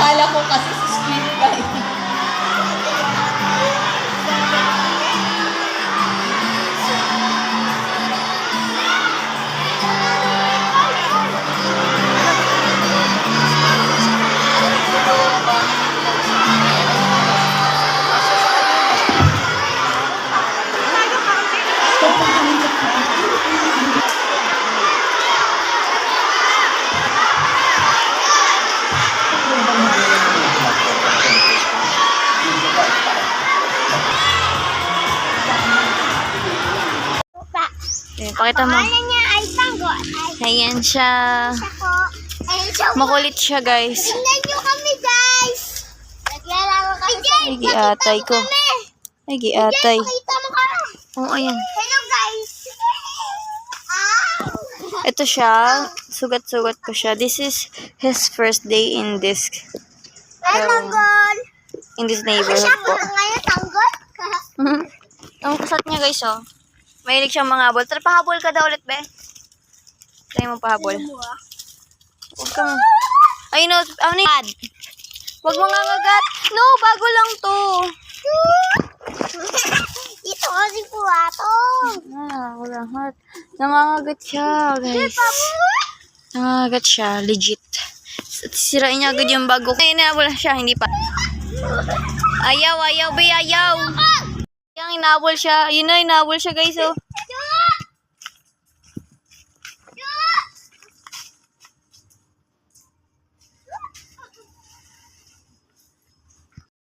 Akala ko kasi si Squid Guy. Pakita mo. Pangalan niya ay Tanggol. Ayan siya. Makulit siya, guys. Tingnan niyo kami, guys. Naglalaro kami. Ay, giatay ko. Ay, giatay. Pakita mo kami. Oo, ayan. Hello, guys. Ito siya. Sugat-sugat ko siya. This is his first day in this Ay, Tanggol. neighborhood po. Ngayon, Tanggol. Ang kusat niya, guys, oh. Mahilig siyang mga habol. Tara, pahabol ka daw ulit, be. Try mo pahabol. Huwag kang... Ay, no. Ano yan? Huwag mga ngagat. No, bago lang to. Ito kasi po ato. Wala hat. Nangangagat siya, guys. Nangangagat siya, legit. Sirain niya agad yung bago. Ay, wala siya, hindi pa. Ayaw, be, ayaw. Yung inabol siya. Yun na, inabol siya, guys, oh.